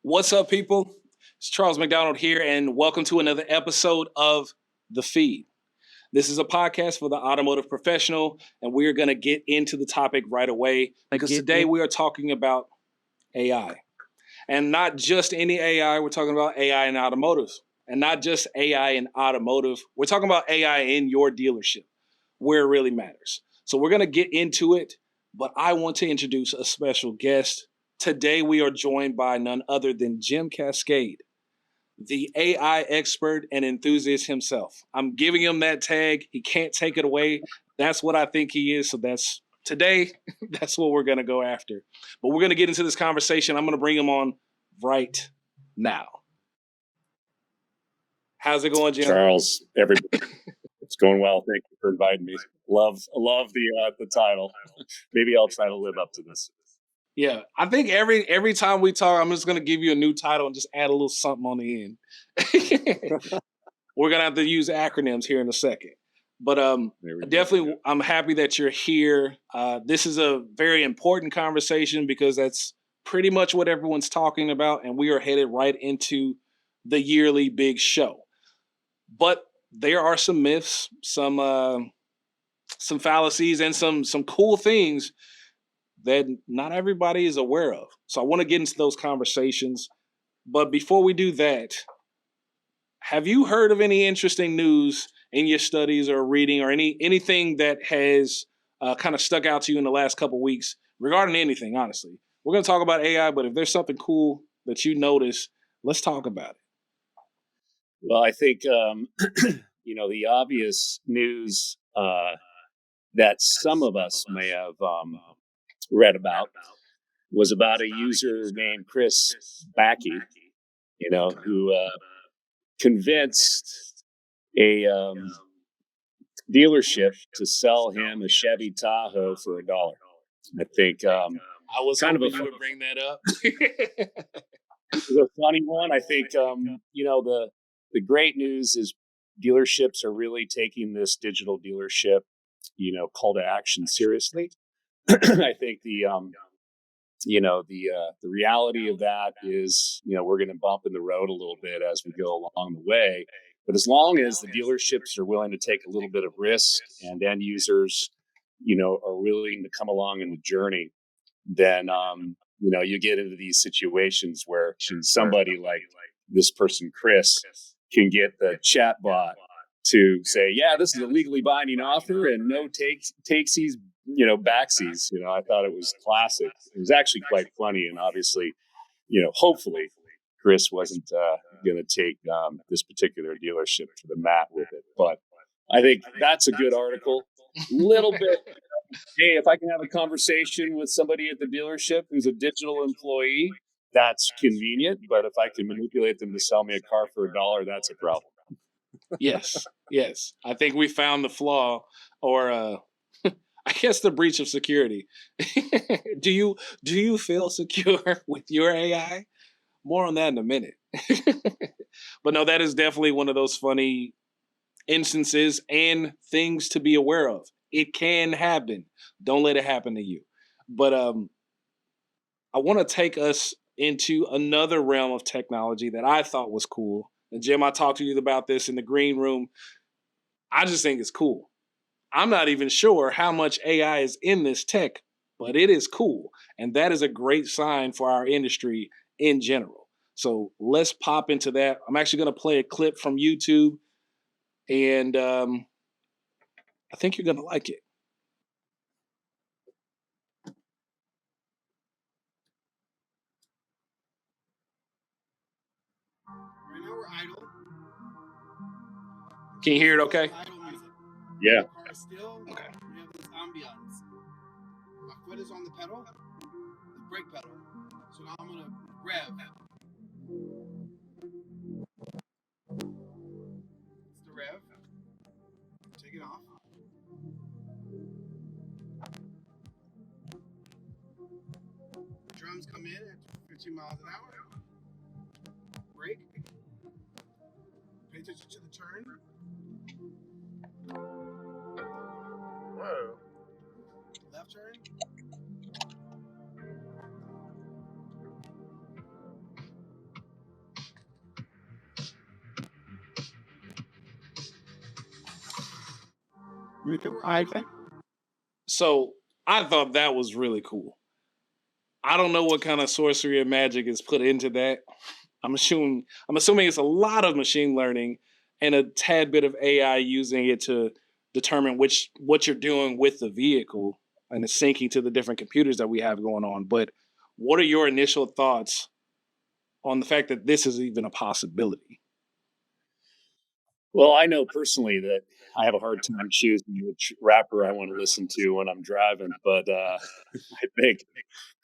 What's up, people? It's Charles McDonald here, and welcome to another episode of The Feed. This is a podcast for the automotive professional, and we're going to get into the topic right away because today we are talking about AI. And not just any AI, we're talking about AI in automotive. And not just AI in automotive, we're talking about AI in your dealership, where it really matters. So we're going to get into it, but I want to introduce a special guest. Today, we are joined by none other than Jim Kaskade, the AI expert and enthusiast himself. I'm giving him that tag. He can't take it away. That's what I think he is. So that's today. That's what we're going to go after. But we're going to get into this conversation. I'm going to bring him on right now. How's it going, Jim? Charles, everybody. It's going well. Thank you for inviting me. Love the title. Maybe I'll try to live up to this. Yeah, I think every time we talk, I'm just going to give you a new title and just add a little something on the end. We're going to have to use acronyms here in a second. But definitely, I'm happy that you're here. This is a very important conversation because that's pretty much what everyone's talking about, and we are headed right into the yearly big show. But there are some myths, some fallacies, and some cool things that not everybody is aware of. So I want to get into those conversations. But before we do that, have you heard of any interesting news in your studies or reading or anything that has kind of stuck out to you in the last couple of weeks regarding anything, honestly? We're going to talk about AI, but if there's something cool that you notice, let's talk about it. Well, I think, the obvious news that some of us may have read about was about a user named Chris Backey, who convinced a dealership to sell him a Chevy Tahoe for $1. I think I was kind of you would bring that up. This is a funny one. I think the great news is dealerships are really taking this digital dealership, call to action seriously. I think the reality of that is, we're going to bump in the road a little bit as we go along the way. But as long as the dealerships are willing to take a little bit of risk and end users, are willing to come along in the journey, then, you get into these situations where somebody like this person, Chris, can get the chat bot to say, yeah, this is a legally binding offer and no takesies, backsies. I thought it was classic. It was actually quite funny. And obviously, hopefully Chris wasn't going to take this particular dealership to the mat with it. But I think that's a good article. Little bit. Hey, if I can have a conversation with somebody at the dealership who's a digital employee, that's convenient. But if I can manipulate them to sell me a car for $1, that's a problem. Yes. I think we found the flaw, or I guess the breach of security. Do you feel secure with your AI? More on that in a minute. But no, that is definitely one of those funny instances and things to be aware of. It can happen. Don't let it happen to you. But I want to take us into another realm of technology that I thought was cool. And Jim, I talked to you about this in the green room. I just think it's cool. I'm not even sure how much AI is in this tech, but it is cool. And that is a great sign for our industry in general. So let's pop into that. I'm actually going to play a clip from YouTube, and I think you're going to like it. Right now we're idle. Can you hear it okay? Idle music. Yeah. The car is still. Okay. We have this ambiance. My foot is on the pedal, the brake pedal. So now I'm gonna rev. It's the rev. Take it off. Drums come in at 15 miles an hour. Brake. Pay attention to the turn. Whoa. Left turn. So I thought that was really cool. I don't know what kind of sorcery or magic is put into that. I'm assuming it's a lot of machine learning and a tad bit of AI using it to determine what you're doing with the vehicle and it's syncing to the different computers that we have going on. But what are your initial thoughts on the fact that this is even a possibility? Well, I know personally that I have a hard time choosing which rapper I want to listen to when I'm driving, but I think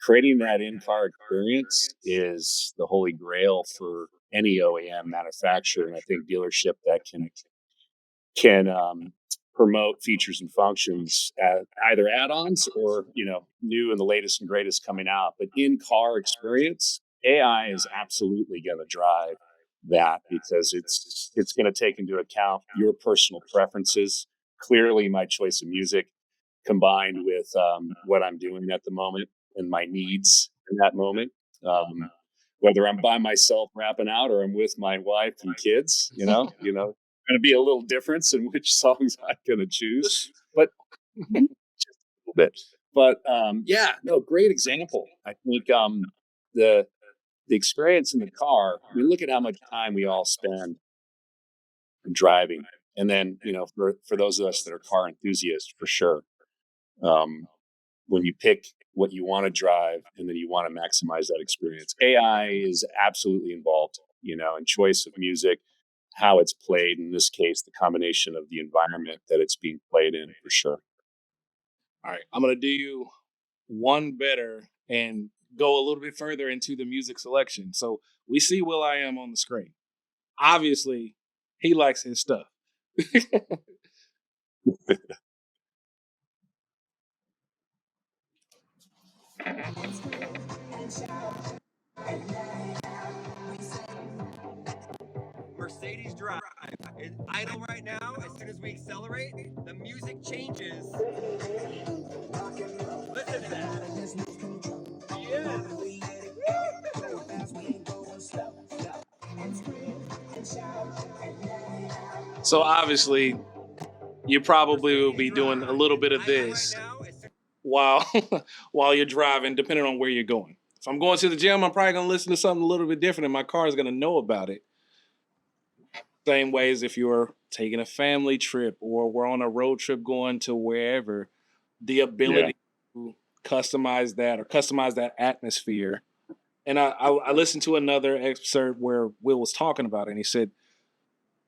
creating that in-car experience is the holy grail for any OEM manufacturer, and I think dealership that can promote features and functions as either add-ons or new and the latest and greatest coming out. But in-car experience, AI is absolutely going to drive that because it's going to take into account your personal preferences. Clearly, my choice of music combined with what I'm doing at the moment and my needs in that moment. Um, Whether I'm by myself rapping out or I'm with my wife and kids, going to be a little difference in which songs I'm going to choose, but just a little bit. But yeah, no, great example. I think the the experience in the car. We look at how much time we all spend driving, and then for those of us that are car enthusiasts, for sure, um, when you pick what you want to drive and then you want to maximize that experience. AI is absolutely involved, in choice of music, how it's played, in this case, the combination of the environment that it's being played in for sure. All right, I'm gonna do you one better and go a little bit further into the music selection. So we see Will I Am on the screen. Obviously, he likes his stuff. Mercedes drive is idle right now. As soon as we accelerate, the music changes. Listen to that. So obviously, you probably will be doing a little bit of Idle right this now. while while you're driving, depending on where you're going. If I'm going to the gym, I'm probably gonna listen to something a little bit different, and my car is gonna know about it. Same way as if you're taking a family trip or we're on a road trip going to wherever, the Yeah. ability to customize that atmosphere. And I listened to another excerpt where Will was talking about it, and he said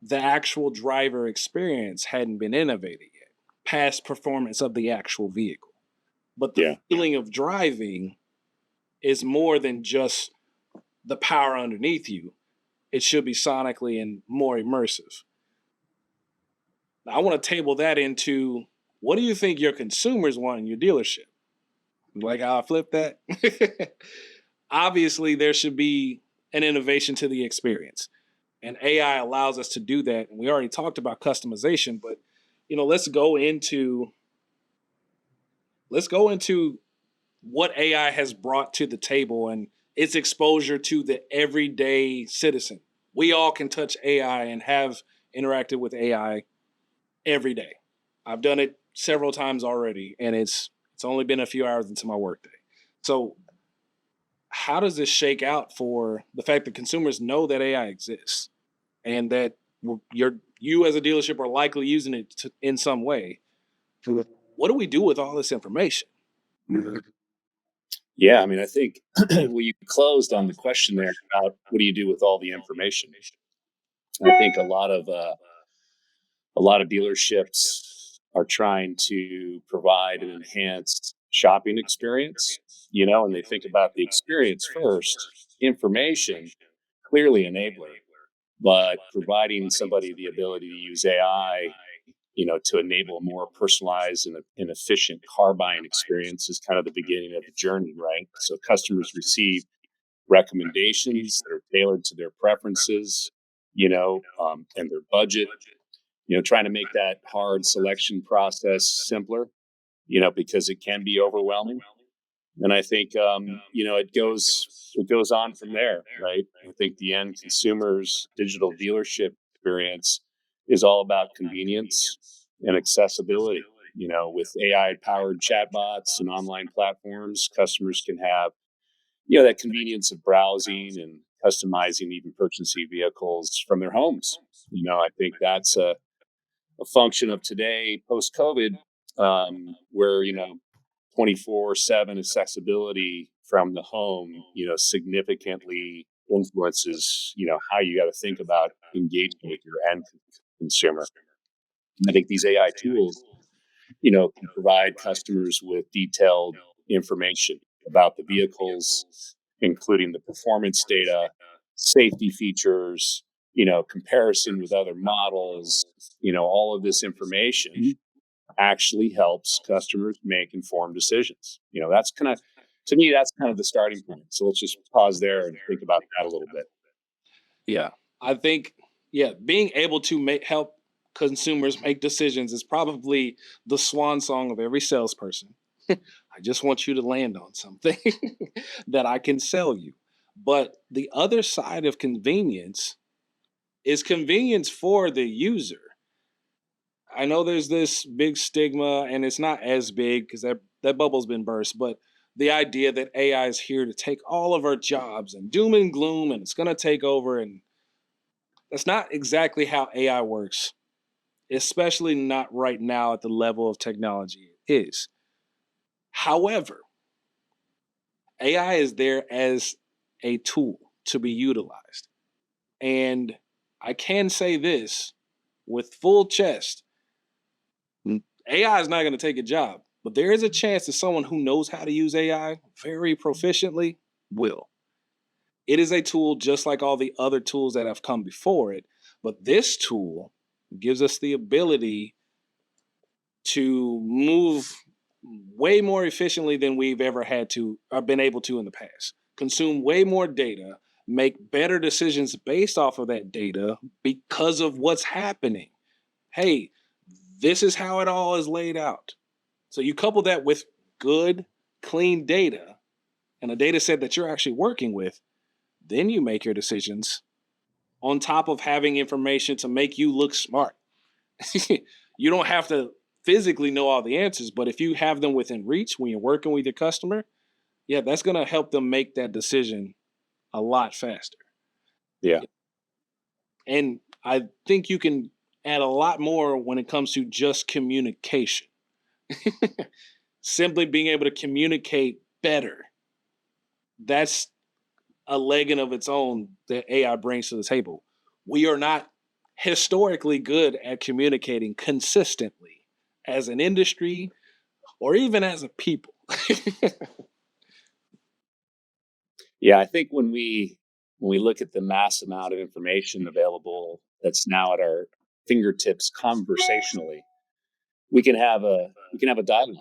the actual driver experience hadn't been innovated yet, past performance of the actual vehicle. But the Yeah. feeling of driving is more than just the power underneath you. It should be sonically and more immersive. Now, I want to table that into what do you think your consumers want in your dealership? Like how I flipped that? Obviously, there should be an innovation to the experience. And AI allows us to do that. And we already talked about customization, but let's go into what AI has brought to the table and its exposure to the everyday citizen. We all can touch AI and have interacted with AI every day. I've done it several times already, and it's only been a few hours into my workday. So, how does this shake out for the fact that consumers know that AI exists and that you as a dealership are likely using it in some way? What do we do with all this information? Yeah, I mean, I think well, you closed on the question there about what do you do with all the information. I think a lot of dealerships are trying to provide an enhanced shopping experience, and they think about the experience first, information, clearly enabler, but providing somebody the ability to use AI, to enable a more personalized and efficient car buying experience is kind of the beginning of the journey, right? So customers receive recommendations that are tailored to their preferences, and their budget, trying to make that hard selection process simpler, because it can be overwhelming. And I think, it goes on from there, right? I think the end consumer's digital dealership experience is all about convenience and accessibility. With AI powered chatbots and online platforms, customers can have, that convenience of browsing and customizing even purchasing vehicles from their homes. I think that's a function of today post COVID, where, 24/7 accessibility from the home, significantly influences, how you got to think about engaging with your end consumer. And I think these AI tools, can provide customers with detailed information about the vehicles, including the performance data, safety features, comparison with other models, all of this information actually helps customers make informed decisions. That's kind of, to me, that's kind of the starting point. So let's just pause there and think about that a little bit. Yeah. I think, being able to help consumers make decisions is probably the swan song of every salesperson. I just want you to land on something that I can sell you. But the other side of convenience is convenience for the user. I know there's this big stigma, and it's not as big because that bubble's been burst, but the idea that AI is here to take all of our jobs and doom and gloom and it's going to take over. And that's not exactly how AI works, especially not right now at the level of technology it is. However, AI is there as a tool to be utilized. And I can say this with full chest: AI is not going to take a job, but there is a chance that someone who knows how to use AI very proficiently will. It is a tool just like all the other tools that have come before it, but this tool gives us the ability to move way more efficiently than we've ever had to or been able to in the past. Consume way more data, make better decisions based off of that data because of what's happening. Hey, this is how it all is laid out. So you couple that with good, clean data and a data set that you're actually working with, then you make your decisions on top of having information to make you look smart. You don't have to physically know all the answers, but if you have them within reach when you're working with your customer, that's going to help them make that decision a lot faster. Yeah. And I think you can add a lot more when it comes to just communication. Simply being able to communicate better. That's a leg in of its own that AI brings to the table. We are not historically good at communicating consistently as an industry or even as a people. Yeah, I think when we look at the mass amount of information available that's now at our fingertips conversationally, we can have a dialogue,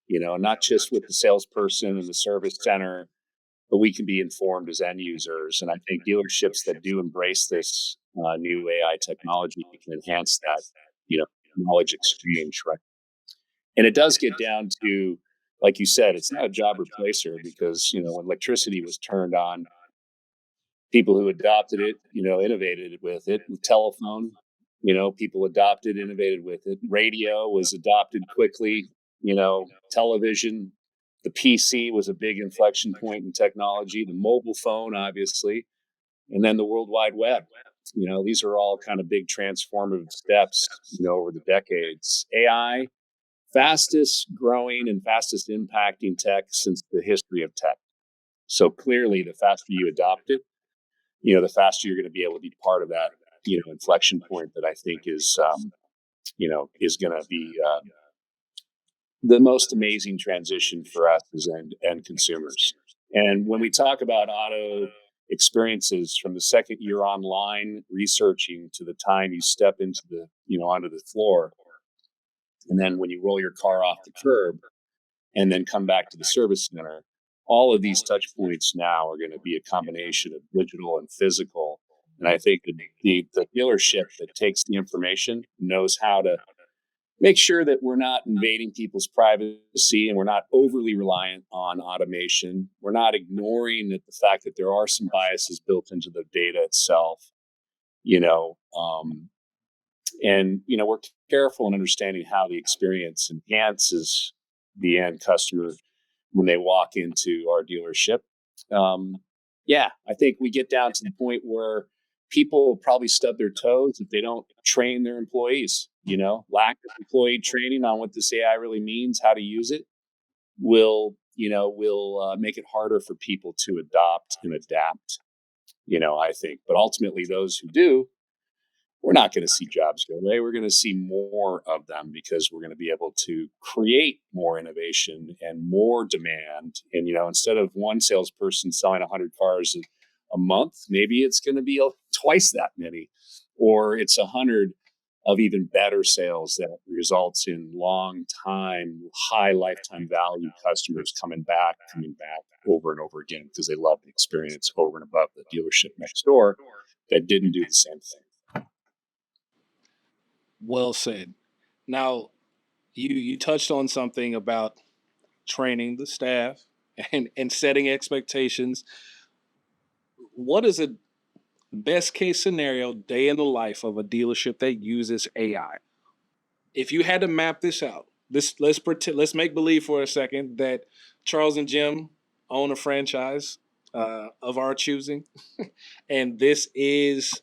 not just with the salesperson and the service center, but we can be informed as end users. And I think dealerships that do embrace this new AI technology can enhance that, knowledge exchange, right? And it does get down to, like you said, it's not a job replacer because, when electricity was turned on, people who adopted it, innovated with it. The telephone, people adopted, innovated with it. Radio was adopted quickly, television. The PC was a big inflection point in technology. The mobile phone, obviously, and then the World Wide Web. These are all kind of big transformative steps, over the decades. AI, fastest growing and fastest impacting tech since the history of tech. So clearly, the faster you adopt it, the faster you're going to be able to be part of that, inflection point that I think is going to be the most amazing transition for us as end consumers. And when we talk about auto experiences, from the second you're online researching to the time you step into the, onto the floor, and then when you roll your car off the curb and then come back to the service center, all of these touch points now are going to be a combination of digital and physical. And I think the dealership that takes the information knows how to make sure that we're not invading people's privacy and we're not overly reliant on automation. We're not ignoring the fact that there are some biases built into the data itself, and, we're careful in understanding how the experience enhances the end customer when they walk into our dealership. I think we get down to the point where people will probably stub their toes if they don't train their employees. Lack of employee training on what this AI really means, how to use it, will make it harder for people to adopt and adapt. I think, but ultimately, those who do, we're not going to see jobs go away. We're going to see more of them because we're going to be able to create more innovation and more demand. And, instead of one salesperson selling 100 cars a month, maybe it's going to be twice that many, or it's 100 of even better sales that results in long time, high lifetime value customers coming back over and over again because they love the experience over and above the dealership next door that didn't do the same thing. Well said. Now, you touched on something about training the staff and setting expectations. What is a best case scenario day in the life of a dealership that uses AI? If you had to map this out, let's make believe for a second that Charles and Jim own a franchise of our choosing, and this is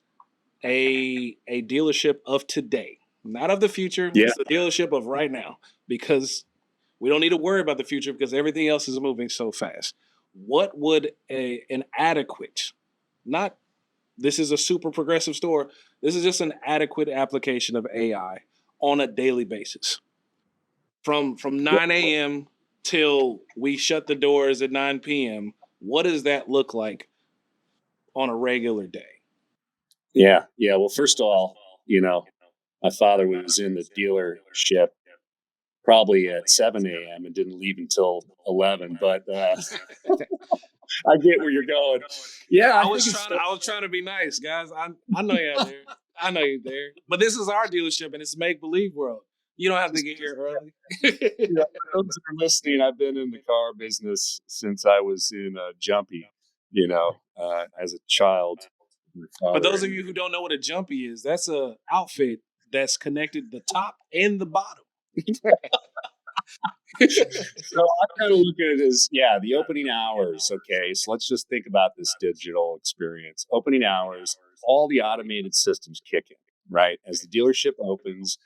a dealership of today, not of the future. Yeah. It's the dealership of right now, because we don't need to worry about the future because everything else is moving so fast. What would an adequate, not this is a super progressive store, this is just an adequate application of AI on a daily basis from 9 a.m. till we shut the doors at 9 p.m. What does that look like on a regular day? Yeah. Well, first of all, my father was in the dealership probably at 7 a.m. and didn't leave until 11. But I get where you're going. Yeah, I was trying to be nice, guys. I know you're there. I know you're there. But this is our dealership, and it's make believe world. You don't have to get here early. Those that are listening, I've been in the car business since I was in Jumpy, as a child. For those of you who don't know what a jumpy is, that's a outfit that's connected the top and the bottom. So I kind of look at it as, the opening hours. Okay, so let's just think about this digital experience. Opening hours, all the automated systems kick in, right? As the dealership opens,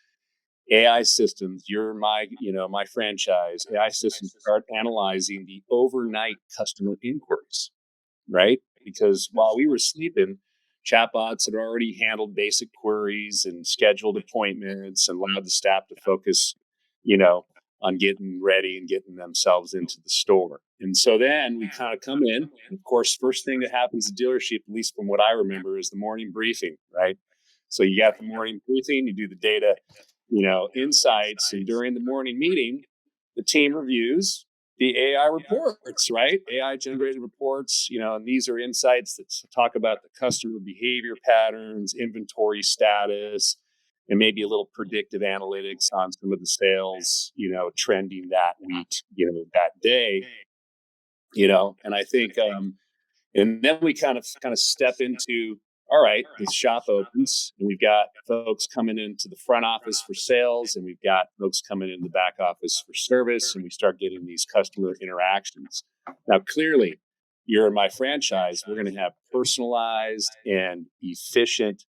AI systems, my franchise, AI systems start analyzing the overnight customer inquiries, right? Because while we were sleeping, chatbots had already handled basic queries and scheduled appointments and allowed the staff to focus, on getting ready and getting themselves into the store. And so then we kind of come in. And of course, first thing that happens at dealership, at least from what I remember, is the morning briefing, right? So you got the morning briefing, you do the data, insights. And during the morning meeting, the team reviews the AI reports, right? AI generated reports, and these are insights that talk about the customer behavior patterns, inventory status, and maybe a little predictive analytics on some of the sales, trending that week, that day, and I think, and then we kind of step into, all right, the shop opens and we've got folks coming into the front office for sales and we've got folks coming in the back office for service, and we start getting these customer interactions. Now, clearly, you're in my franchise, we're going to have personalized and efficient,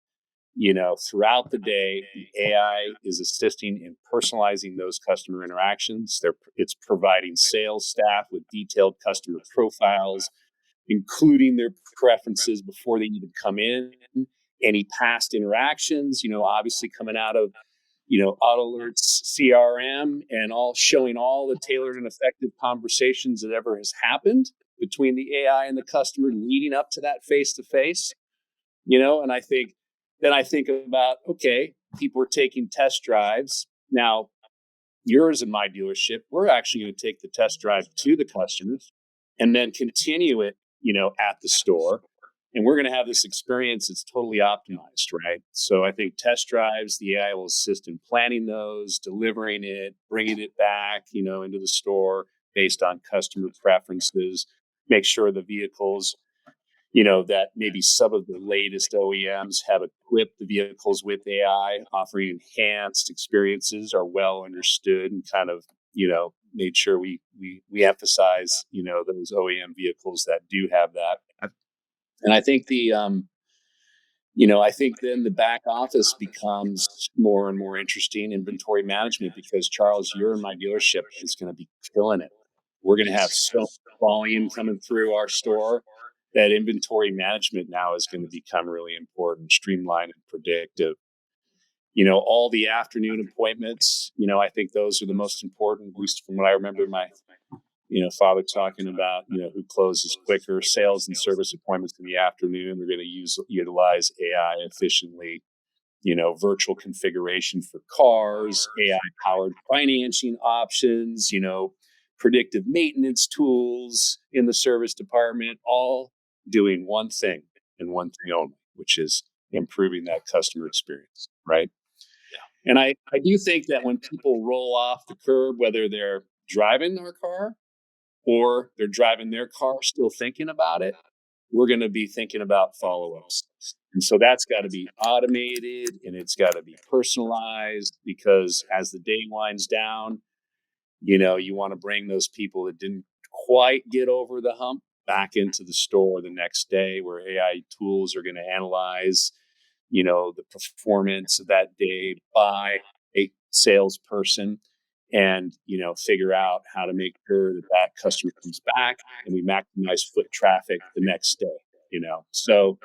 throughout the day. The AI is assisting in personalizing those customer interactions. It's providing sales staff with detailed customer profiles, including their preferences before they even come in, any past interactions, obviously coming out of, AutoAlerts CRM, and all showing all the tailored and effective conversations that ever has happened between the AI and the customer leading up to that face-to-face, and I think about, okay, people are taking test drives. Now, yours and my dealership, we're actually going to take the test drive to the customers and then continue it, at the store. And we're going to have this experience that's totally optimized, right? So I think test drives, the AI will assist in planning those, delivering it, bringing it back, into the store based on customer preferences, make sure the vehicles, that maybe some of the latest OEMs have equipped the vehicles with AI, offering enhanced experiences, are well understood, and kind of, made sure we emphasize, those OEM vehicles that do have that. And I think I think then the back office becomes more and more interesting, inventory management, because Charles, you're in my dealership is going to be killing it. We're going to have so much volume coming through our store that inventory management now is going to become really important, streamlined and predictive. All the afternoon appointments, I think those are the most important, at least from what I remember my father talking about, who closes quicker. Sales and service appointments in the afternoon, they're going to utilize AI efficiently, virtual configuration for cars, AI powered financing options, predictive maintenance tools in the service department, all doing one thing and one thing only, which is improving that customer experience, right? Yeah. And I do think that when people roll off the curb, whether they're driving their car or they're driving their car still thinking about it, we're going to be thinking about follow-ups. And so that's got to be automated and it's got to be personalized, because as the day winds down, you want to bring those people that didn't quite get over the hump back into the store the next day, where AI tools are going to analyze, the performance of that day by a salesperson, and figure out how to make sure that customer comes back and we maximize foot traffic the next day. So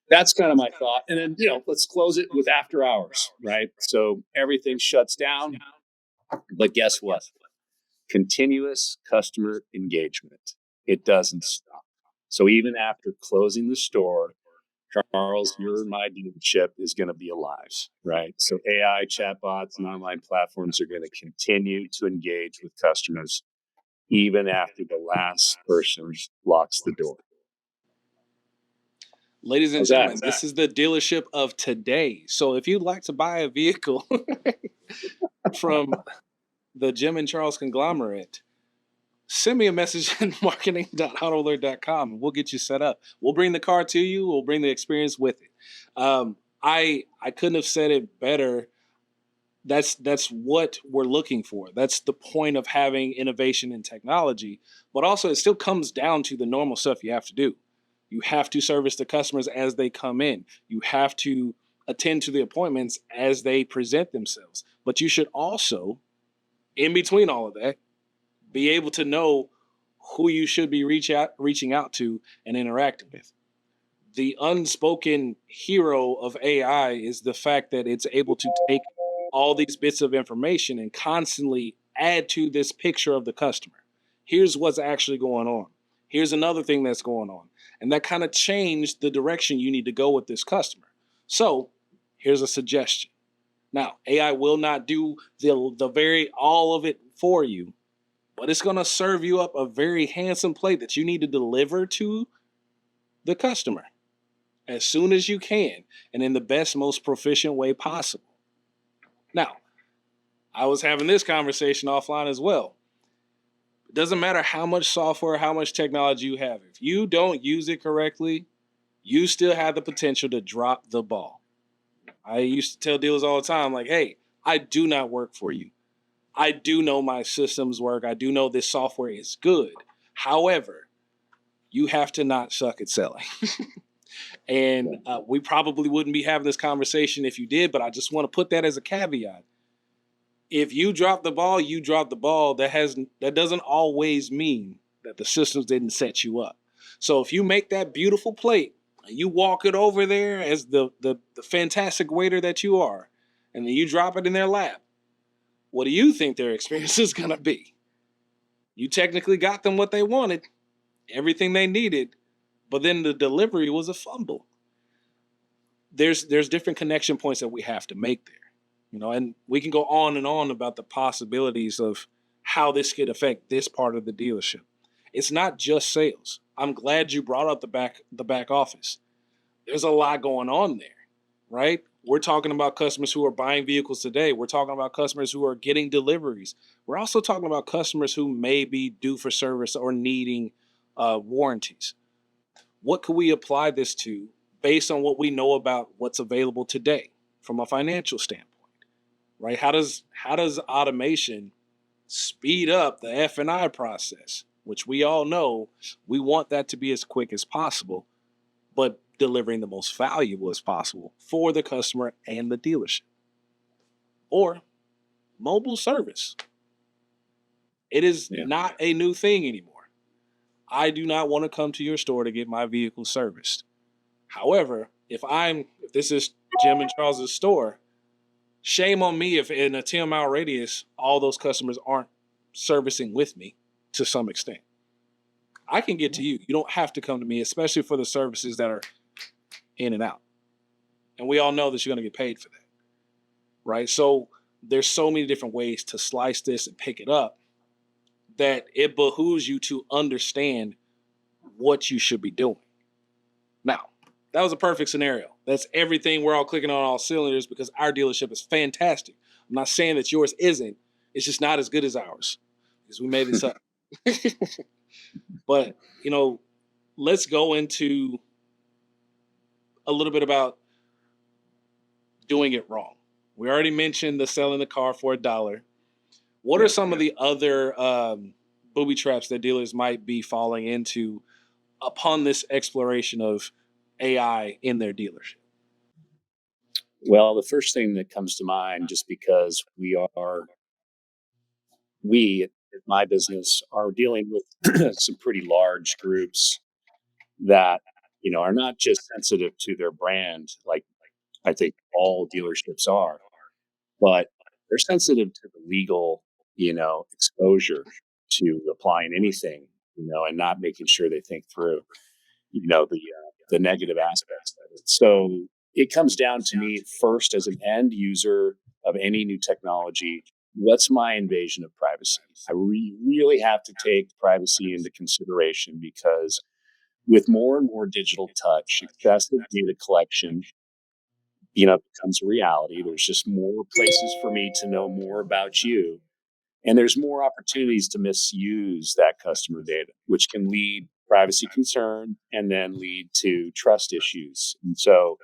that's kind of my thought. And then let's close it with after hours, right? So everything shuts down, but guess what? Continuous customer engagement, it doesn't stop. So even after closing the store, Charles, your My Dealership is going to be alive, right? So AI chatbots and online platforms are going to continue to engage with customers even after the last person locks the door. Ladies and gentlemen, this is the dealership of today. So if you'd like to buy a vehicle from the Jim and Charles conglomerate, send me a message at marketing.autoalert.com and we'll get you set up. We'll bring the car to you. We'll bring the experience with it. I couldn't have said it better. That's what we're looking for. That's the point of having innovation in technology. But also, it still comes down to the normal stuff you have to do. You have to service the customers as they come in. You have to attend to the appointments as they present themselves. But you should also, in between all of that, be able to know who you should be reaching out to and interacting with. The unspoken hero of AI is the fact that it's able to take all these bits of information and constantly add to this picture of the customer. Here's what's actually going on. Here's another thing that's going on. And that kind of changed the direction you need to go with this customer. So here's a suggestion. Now, AI will not do the very all of it for you, but it's going to serve you up a very handsome plate that you need to deliver to the customer as soon as you can and in the best, most proficient way possible. Now, I was having this conversation offline as well. It doesn't matter how much software, how much technology you have. If you don't use it correctly, you still have the potential to drop the ball. I used to tell dealers all the time, like, hey, I do not work for you. I do know my systems work. I do know this software is good. However, you have to not suck at selling. And we probably wouldn't be having this conversation if you did, but I just want to put that as a caveat. If you drop the ball, you drop the ball. That doesn't always mean that the systems didn't set you up. So if you make that beautiful plate, you walk it over there as the fantastic waiter that you are, and then you drop it in their lap, what do you think their experience is going to be? You technically got them what they wanted, everything they needed, but then the delivery was a fumble. There's different connection points that we have to make there, and we can go on and on about the possibilities of how this could affect this part of the dealership. It's not just sales. I'm glad you brought up the back office. There's a lot going on there, right? We're talking about customers who are buying vehicles today. We're talking about customers who are getting deliveries. We're also talking about customers who may be due for service or needing warranties. what could we apply this to based on what we know about what's available today from a financial standpoint, right? How does automation speed up the F&I process, which we all know we want that to be as quick as possible, but delivering the most valuable as possible for the customer and the dealership? Or mobile service. It is not a new thing anymore. I do not want to come to your store to get my vehicle serviced. However, if this is Jim and Charles's store, shame on me if in a 10-mile radius, all those customers aren't servicing with me to some extent. I can get to you. You don't have to come to me, especially for the services that are in and out. And we all know that you're going to get paid for that, right? So there's so many different ways to slice this and pick it up that it behooves you to understand what you should be doing. Now, that was a perfect scenario. That's everything. We're all clicking on all cylinders because our dealership is fantastic. I'm not saying that yours isn't. It's just not as good as ours because we made this up. But, let's go into a little bit about doing it wrong. We already mentioned the selling the car for $1. What are some of the other booby traps that dealers might be falling into upon this exploration of AI in their dealership? Well, the first thing that comes to mind, just because we at my business are dealing with some pretty large groups that, are not just sensitive to their brand, like I think all dealerships are, but they're sensitive to the legal, exposure to applying anything, and not making sure they think through, the negative aspects of it. So it comes down to me first as an end user of any new technology. What's my invasion of privacy? I really have to take privacy into consideration because with more and more digital touch, excessive data collection, becomes a reality. There's just more places for me to know more about you. And there's more opportunities to misuse that customer data, which can lead privacy concern and then lead to trust issues. And so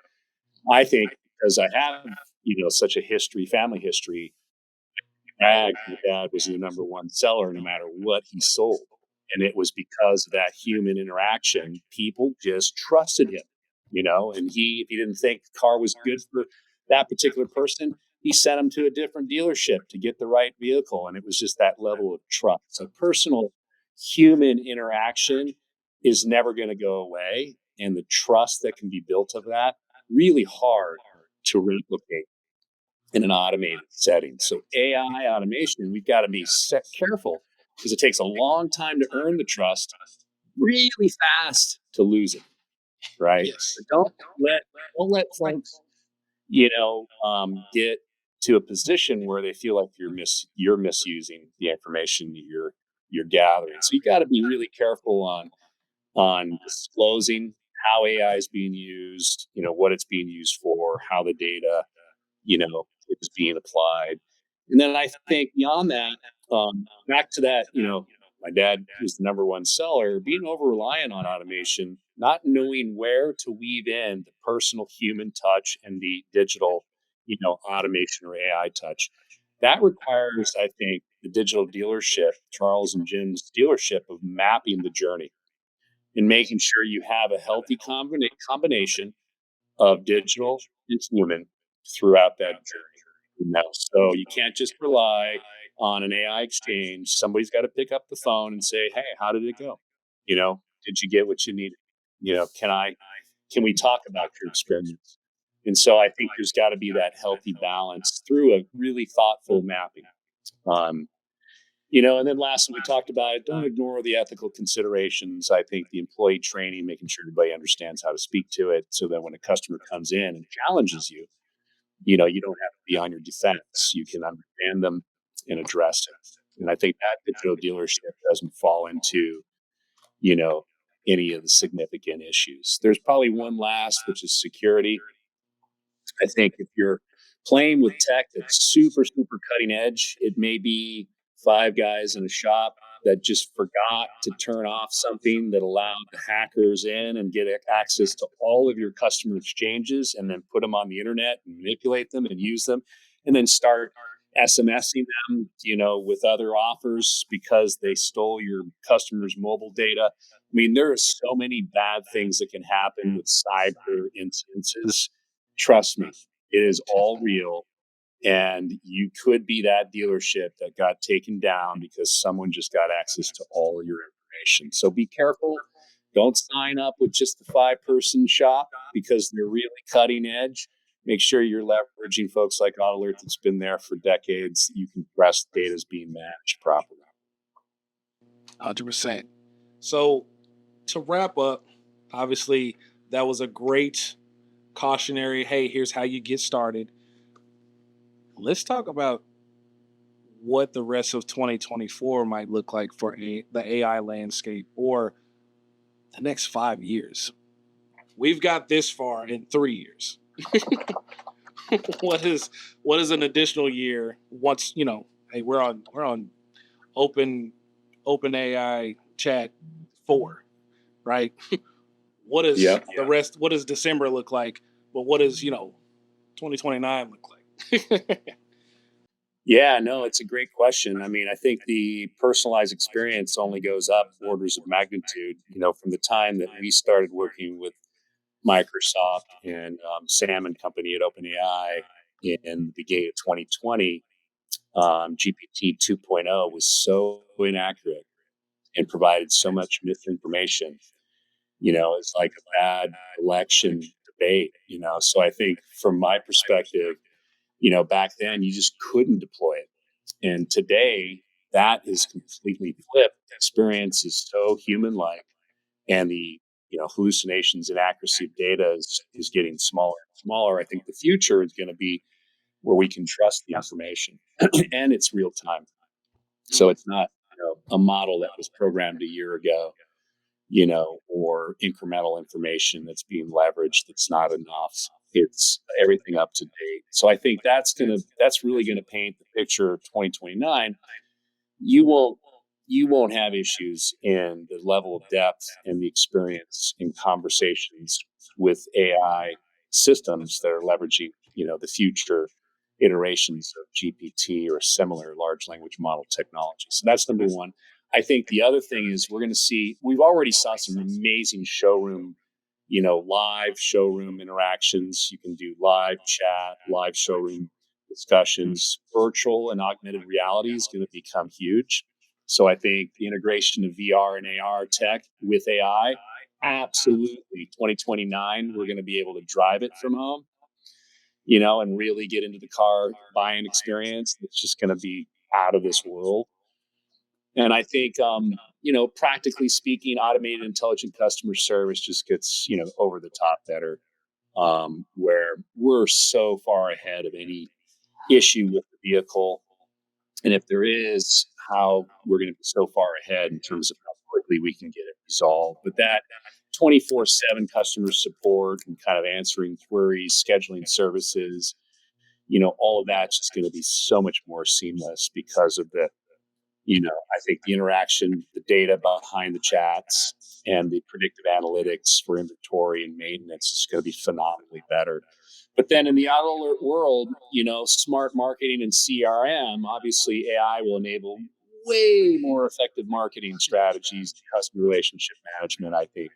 I think because I have, such a family history, my dad was the number one seller no matter what he sold. And it was because of that human interaction. People just trusted him, and if he didn't think the car was good for that particular person, he sent him to a different dealership to get the right vehicle. And it was just that level of trust. So personal human interaction is never going to go away. And the trust that can be built of that, really hard to replicate in an automated setting. So AI automation, we've got to be careful because it takes a long time to earn the trust, really fast to lose it, right? Yes. But don't let folks, get to a position where they feel like you're misusing the information you're gathering. So you got to be really careful on disclosing how AI is being used, what it's being used for, how the data, is being applied. And then I think beyond that, back to that, my dad was the number one seller, being over reliant on automation, not knowing where to weave in the personal human touch and the digital, automation or AI touch. That requires, I think, the digital dealership, Charles and Jim's dealership, of mapping the journey and making sure you have a healthy combination of digital and human throughout that journey. So you can't just rely on an AI exchange. Somebody's got to pick up the phone and say, "Hey, how did it go? Did you get what you needed? Can we talk about your experience?" And so I think there's got to be that healthy balance through a really thoughtful mapping. And then lastly, we talked about it. Don't ignore the ethical considerations. I think the employee training, making sure everybody understands how to speak to it so that when a customer comes in and challenges you, you don't have to be on your defense. You can understand them and address it. And I think that digital dealership doesn't fall into, any of the significant issues. There's probably one last, which is security. I think if you're playing with tech that's super, super cutting edge, it may be 5 guys in a shop that just forgot to turn off something that allowed the hackers in and get access to all of your customer exchanges and then put them on the internet and manipulate them and use them and then start SMSing them, with other offers because they stole your customers' mobile data. I mean, there are so many bad things that can happen with cyber instances. Trust me, it is all real. And you could be that dealership that got taken down because someone just got access to all of your information. So be careful. Don't sign up with just the 5-person shop because they're really cutting edge. Make sure you're leveraging folks like AutoAlert that's been there for decades. You can trust data is being managed properly. 100%. So to wrap up, obviously that was a great cautionary, hey, here's how you get started. Let's talk about what the rest of 2024 might look like for the AI landscape or the next 5 years. We've got this far in 3 years. What is an additional year once, hey, we're on open AI chat 4, right? What is the rest? What does December look like? But what does 2029 look like? Yeah, no, it's a great question. I mean, I think the personalized experience only goes up orders of magnitude, from the time that we started working with Microsoft and Sam and company at OpenAI in the beginning of 2020. GPT 2.0 was so inaccurate and provided so much misinformation. It's like a bad election debate, So I think from my perspective, back then you just couldn't deploy it. And today that is completely flipped. The experience is so human-like, and the hallucinations and accuracy of data is getting smaller and smaller. I think the future is going to be where we can trust the information and it's real time. So it's not a model that was programmed a year ago, or incremental information that's being leveraged that's not enough. It's everything up to date. So I think that's really gonna paint the picture of 2029. You won't have issues in the level of depth and the experience in conversations with AI systems that are leveraging, the future iterations of GPT or similar large language model technology. So that's number one. I think the other thing is we've already saw some amazing showroom, live showroom interactions. You can do live chat, live showroom discussions. Virtual and augmented reality is going to become huge. So I think the integration of VR and AR tech with AI, absolutely 2029, we're going to be able to drive it from home, and really get into the car buying experience. It's just going to be out of this world. And I think, practically speaking, automated intelligent customer service just gets, over the top better, where we're so far ahead of any issue with the vehicle. And if there is, how we're going to be so far ahead in terms of how quickly we can get it resolved. But that 24/7 customer support and kind of answering queries, scheduling services, all of that's just going to be so much more seamless because of the, I think the interaction, the data behind the chats, and the predictive analytics for inventory and maintenance is going to be phenomenally better. But then in the AutoAlert world, smart marketing and CRM, obviously AI will enable way more effective marketing strategies, customer relationship management, I think,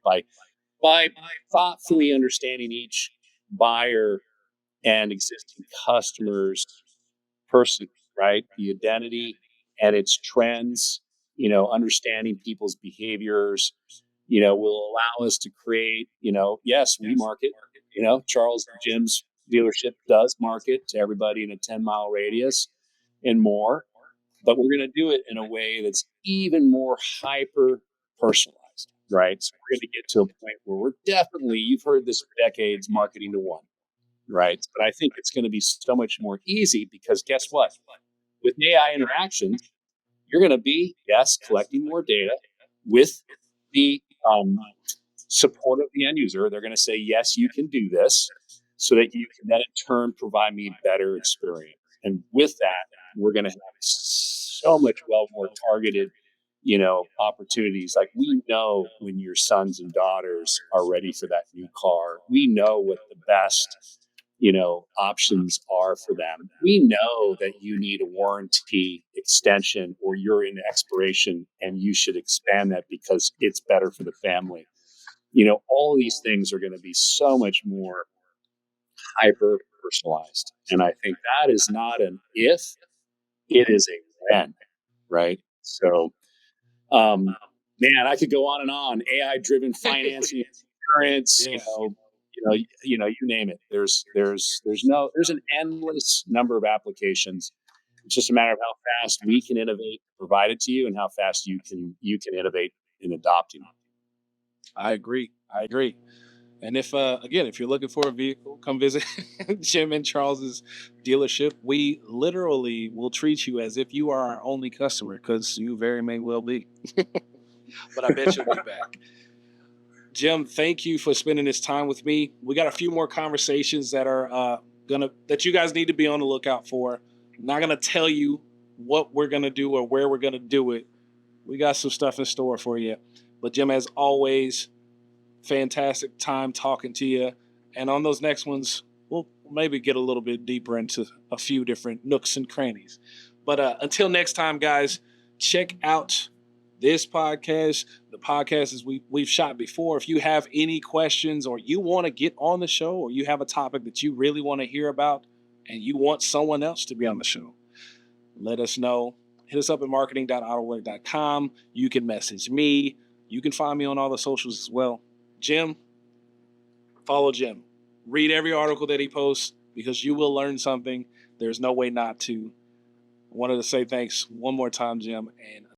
by thoughtfully understanding each buyer and existing customers' person, right? The identity and its trends, understanding people's behaviors, will allow us to create, yes, we market, Charles and Jim's dealership does market to everybody in a 10-mile radius and more, but we're going to do it in a way that's even more hyper personalized, right? So we're going to get to a point where we're definitely, you've heard this for decades, marketing to one, right? But I think it's going to be so much more easy because guess what? With AI interactions, you're going to be, yes, collecting more data with the support of the end user. They're going to say, yes, you can do this so that you can then in turn provide me better experience. And with that, we're going to have so much more targeted, opportunities. Like, we know when your sons and daughters are ready for that new car. We know what the best, options are for them. We know that you need a warranty extension or you're in expiration and you should expand that because it's better for the family. All these things are going to be so much more hyper personalized. And I think that is not an if, it is a when, right? So, man, I could go on and on. AI driven financing, insurance, Yes. you name it. There's an endless number of applications. It's just a matter of how fast we can innovate, provide it to you, and how fast you can innovate in adopting it. I agree. And if you're looking for a vehicle, come visit Jim and Charles's dealership. We literally will treat you as if you are our only customer, because you very may well be. But I bet you'll be back. Jim, thank you for spending this time with me. We got a few more conversations that are that you guys need to be on the lookout for. I'm not gonna tell you what we're gonna do or where we're gonna do it. We got some stuff in store for you. But Jim, as always, fantastic time talking to you. And on those next ones, we'll maybe get a little bit deeper into a few different nooks and crannies. But until next time, guys, check out this podcast, the podcasts we've shot before. If you have any questions or you want to get on the show or you have a topic that you really want to hear about and you want someone else to be on the show, let us know. Hit us up at marketing.autoalert.com. You can message me. You can find me on all the socials as well. Jim, follow Jim. Read every article that he posts because you will learn something. There's no way not to. I wanted to say thanks one more time, Jim, and